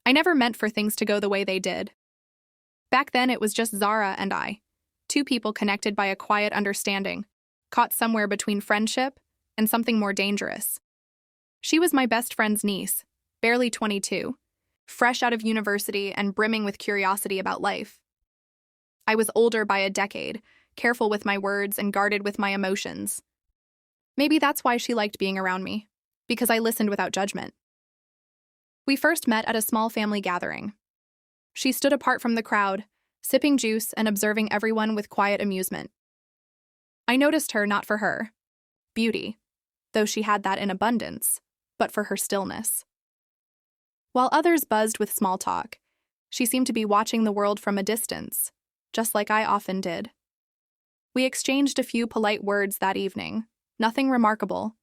I never meant for things to go the way they did. Back then, it was just Zara and I, two people connected by a quiet understanding, caught somewhere between friendship and something more dangerous. She was my best friend's niece, barely 22, fresh out of university and brimming with curiosity about life. I was older by a decade, careful with my words and guarded with my emotions. Maybe that's why she liked being around me, because I listened without judgment. We first met at a small family gathering. She stood apart from the crowd, sipping juice and observing everyone with quiet amusement. I noticed her not for her beauty, though she had that in abundance, but for her stillness. While others buzzed with small talk, she seemed to be watching the world from a distance, just like I often did. We exchanged a few polite words that evening, nothing remarkable,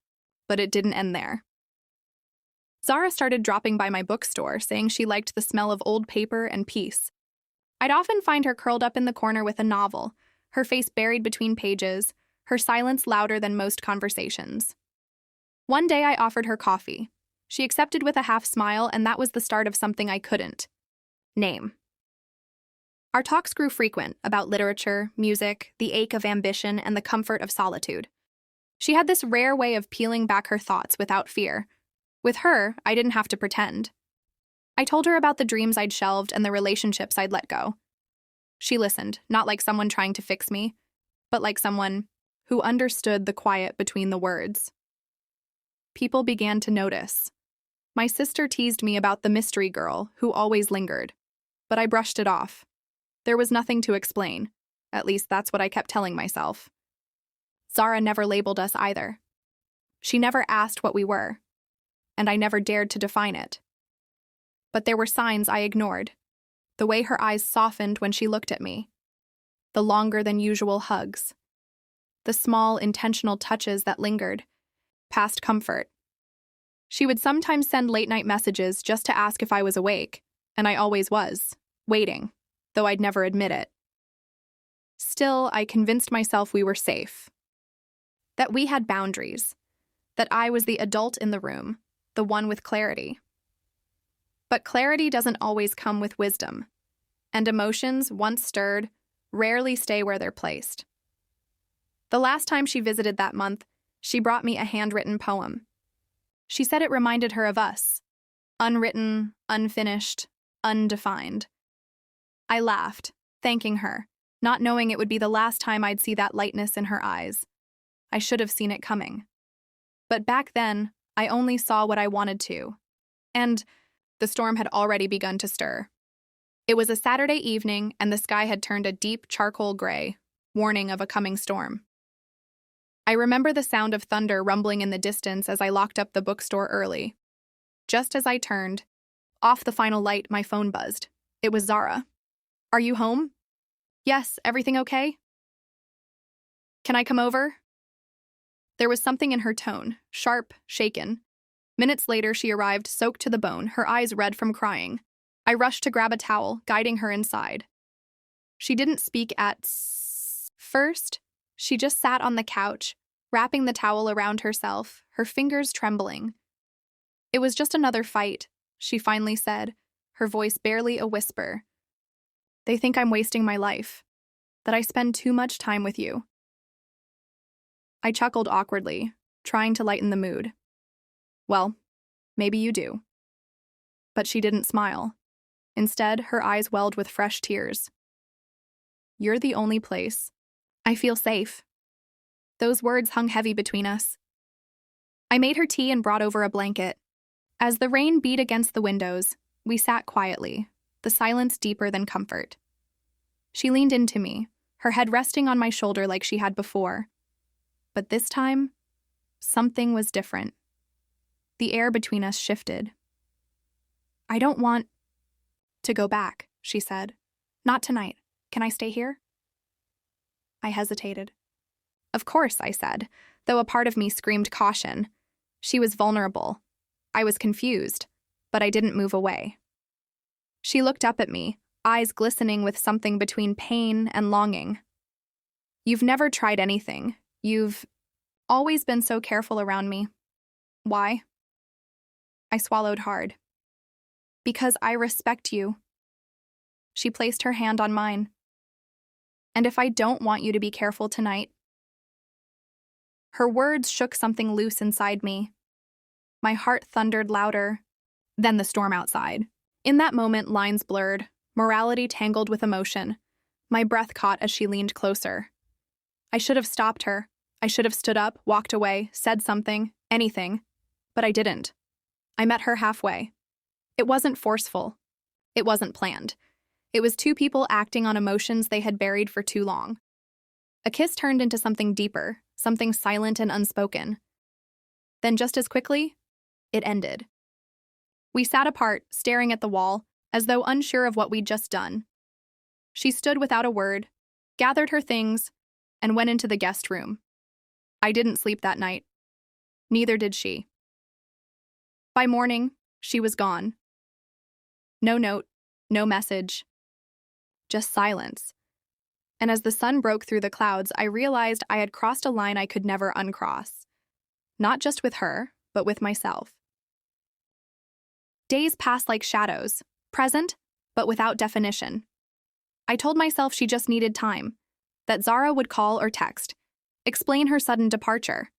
but it didn't end there. Zara started dropping by my bookstore, saying she liked the smell of old paper and peace. I'd often find her curled up in the corner with a novel, her face buried between pages, her silence louder than most conversations. One day I offered her coffee. She accepted with a half smile, and that was the start of something I couldn't name. Our talks grew frequent about literature, music, the ache of ambition, and the comfort of solitude. She had this rare way of peeling back her thoughts without fear. With her, I didn't have to pretend. I told her about the dreams I'd shelved and the relationships I'd let go. She listened, not like someone trying to fix me, but like someone who understood the quiet between the words. People began to notice. My sister teased me about the mystery girl who always lingered, but I brushed it off. There was nothing to explain. At least that's what I kept telling myself. Zara never labeled us either. She never asked what we were, and I never dared to define it. But there were signs I ignored. The way her eyes softened when she looked at me. The longer than usual hugs. The small, intentional touches that lingered, past comfort. She would sometimes send late-night messages just to ask if I was awake, and I always was, waiting, though I'd never admit it. Still, I convinced myself we were safe. That we had boundaries. That I was the adult in the room, the one with clarity. But clarity doesn't always come with wisdom, and emotions, once stirred, rarely stay where they're placed. The last time she visited that month, she brought me a handwritten poem. She said it reminded her of us. Unwritten, unfinished, undefined. I laughed, thanking her, not knowing it would be the last time I'd see that lightness in her eyes. I should have seen it coming. But back then, I only saw what I wanted to. And the storm had already begun to stir. It was a Saturday evening, and the sky had turned a deep charcoal gray, warning of a coming storm. I remember the sound of thunder rumbling in the distance as I locked up the bookstore early. Just as I turned, off the final light, my phone buzzed. It was Zara. "Are you home?" "Yes, everything okay?" "Can I come over?" There was something in her tone, sharp, shaken. Minutes later, she arrived, soaked to the bone, her eyes red from crying. I rushed to grab a towel, guiding her inside. She didn't speak at first. She just sat on the couch, wrapping the towel around herself, her fingers trembling. "It was just another fight," she finally said, her voice barely a whisper. "They think I'm wasting my life, that I spend too much time with you." I chuckled awkwardly, trying to lighten the mood. "Well, maybe you do." But she didn't smile. Instead, her eyes welled with fresh tears. "You're the only place I feel safe." Those words hung heavy between us. I made her tea and brought over a blanket. As the rain beat against the windows, we sat quietly, the silence deeper than comfort. She leaned into me, her head resting on my shoulder like she had before. But this time, something was different. The air between us shifted. "I don't want to go back," she said. "Not tonight. Can I stay here?" I hesitated. "Of course," I said, though a part of me screamed caution. She was vulnerable. I was confused, but I didn't move away. She looked up at me, eyes glistening with something between pain and longing. "You've never tried anything. You've always been so careful around me. Why?" I swallowed hard. Because I respect you. She placed her hand on mine. And if I don't want you to be careful tonight? Her words shook something loose inside me. My heart thundered louder than the storm outside. In that moment, lines blurred, morality tangled with emotion. My breath caught as she leaned closer. I should have stopped her. I should have stood up, walked away, said something, anything. But I didn't. I met her halfway. It wasn't forceful. It wasn't planned. It was two people acting on emotions they had buried for too long. A kiss turned into something deeper, something silent and unspoken. Then just as quickly, it ended. We sat apart, staring at the wall, as though unsure of what we'd just done. She stood without a word, gathered her things, and went into the guest room. I didn't sleep that night. Neither did she. By morning, she was gone. No note, no message. Just silence. And as the sun broke through the clouds, I realized I had crossed a line I could never uncross. Not just with her, but with myself. Days passed like shadows, present, but without definition. I told myself she just needed time, that Zara would call or text, explain her sudden departure.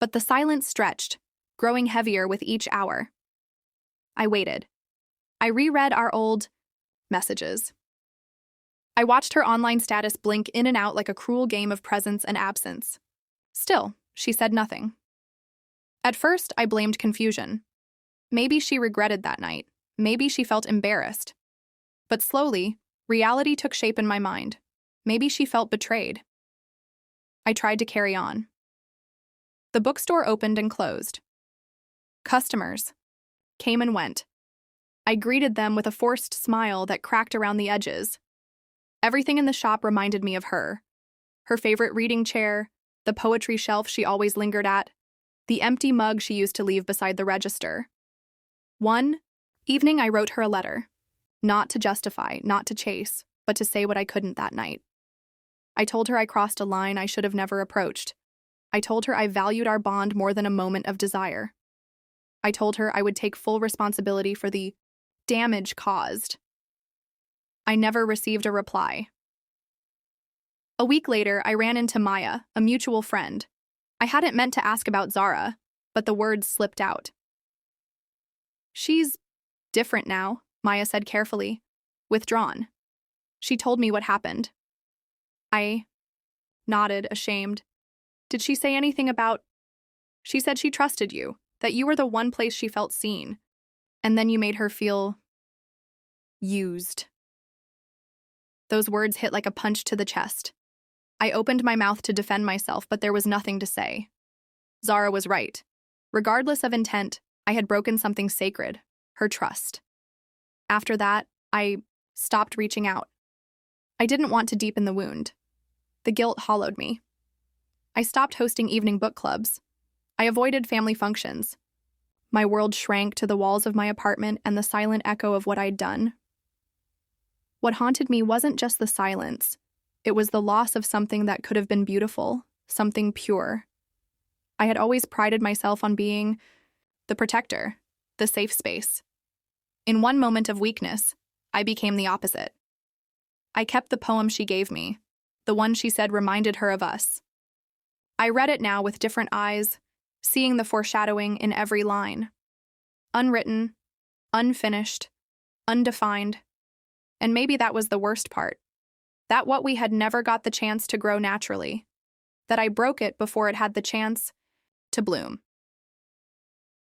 But the silence stretched, growing heavier with each hour. I waited. I reread our old messages. I watched her online status blink in and out like a cruel game of presence and absence. Still, she said nothing. At first, I blamed confusion. Maybe she regretted that night. Maybe she felt embarrassed. But slowly, reality took shape in my mind. Maybe she felt betrayed. I tried to carry on. The bookstore opened and closed. Customers came and went. I greeted them with a forced smile that cracked around the edges. Everything in the shop reminded me of her. Her favorite reading chair, the poetry shelf she always lingered at, the empty mug she used to leave beside the register. One evening, I wrote her a letter. Not to justify, not to chase, but to say what I couldn't that night. I told her I crossed a line I should have never approached. I told her I valued our bond more than a moment of desire. I told her I would take full responsibility for the damage caused. I never received a reply. A week later, I ran into Maya, a mutual friend. I hadn't meant to ask about Zara, but the words slipped out. She's different now, Maya said carefully, withdrawn. She told me what happened. I nodded, ashamed. Did she say anything about... She said she trusted you, that you were the one place she felt seen, and then you made her feel... used. Those words hit like a punch to the chest. I opened my mouth to defend myself, but there was nothing to say. Zara was right. Regardless of intent, I had broken something sacred, her trust. After that, I stopped reaching out. I didn't want to deepen the wound. The guilt hollowed me. I stopped hosting evening book clubs. I avoided family functions. My world shrank to the walls of my apartment and the silent echo of what I'd done. What haunted me wasn't just the silence. It was the loss of something that could have been beautiful, something pure. I had always prided myself on being the protector, the safe space. In one moment of weakness, I became the opposite. I kept the poem she gave me, the one she said reminded her of us. I read it now with different eyes, seeing the foreshadowing in every line. Unwritten, unfinished, undefined. And maybe that was the worst part. That what we had never got the chance to grow naturally. That I broke it before it had the chance to bloom.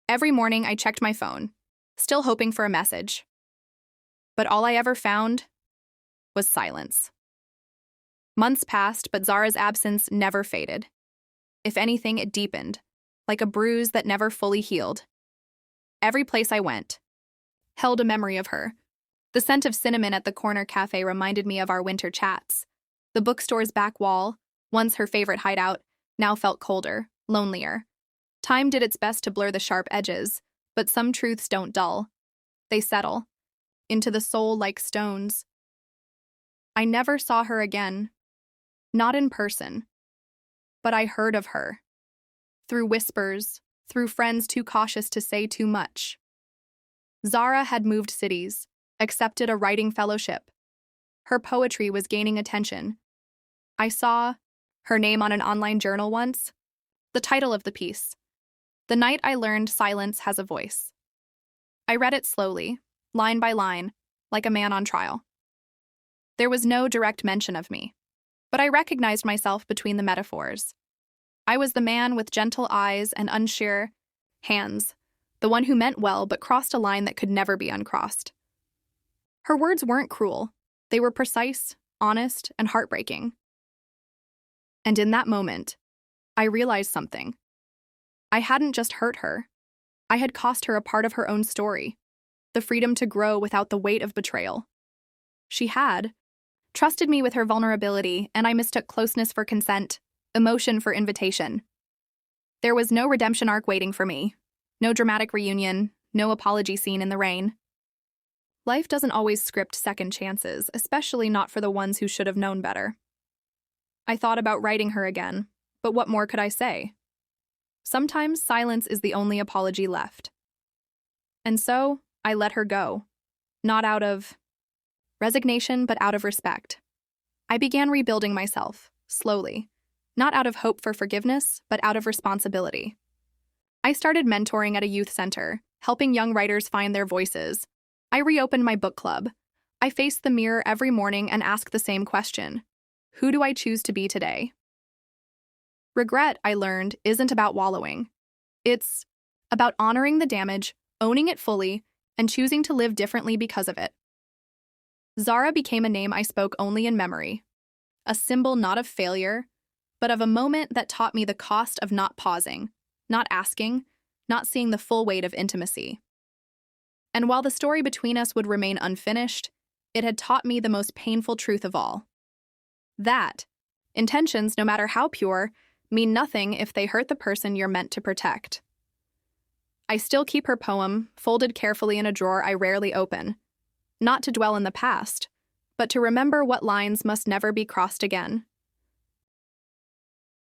Every morning I checked my phone, still hoping for a message. But all I ever found was silence. Months passed, but Zara's absence never faded. If anything, it deepened, like a bruise that never fully healed. Every place I went held a memory of her. The scent of cinnamon at the corner cafe reminded me of our winter chats. The bookstore's back wall, once her favorite hideout, now felt colder, lonelier. Time did its best to blur the sharp edges, but some truths don't dull. They settle into the soul like stones. I never saw her again, not in person, but I heard of her. Through whispers, through friends too cautious to say too much. Zara had moved cities, accepted a writing fellowship. Her poetry was gaining attention. I saw her name on an online journal once. The title of the piece: "The Night I Learned Silence Has a Voice." I read it slowly, line by line, like a man on trial. There was no direct mention of me, but I recognized myself between the metaphors. I was the man with gentle eyes and unsure hands, the one who meant well but crossed a line that could never be uncrossed. Her words weren't cruel. They were precise, honest, and heartbreaking. And in that moment, I realized something. I hadn't just hurt her. I had cost her a part of her own story, the freedom to grow without the weight of betrayal. She had trusted me with her vulnerability, and I mistook closeness for consent, emotion for invitation. There was no redemption arc waiting for me, no dramatic reunion, no apology scene in the rain. Life doesn't always script second chances, especially not for the ones who should have known better. I thought about writing her again, but what more could I say? Sometimes silence is the only apology left. And so, I let her go, not out of resignation, but out of respect. I began rebuilding myself, slowly, not out of hope for forgiveness, but out of responsibility. I started mentoring at a youth center, helping young writers find their voices. I reopened my book club. I faced the mirror every morning and asked the same question: who do I choose to be today? Regret, I learned, isn't about wallowing. It's about honoring the damage, owning it fully, and choosing to live differently because of it. Zara became a name I spoke only in memory, a symbol not of failure, but of a moment that taught me the cost of not pausing, not asking, not seeing the full weight of intimacy. And while the story between us would remain unfinished, it had taught me the most painful truth of all: that intentions, no matter how pure, mean nothing if they hurt the person you're meant to protect. I still keep her poem, folded carefully in a drawer I rarely open, not to dwell in the past, but to remember what lines must never be crossed again.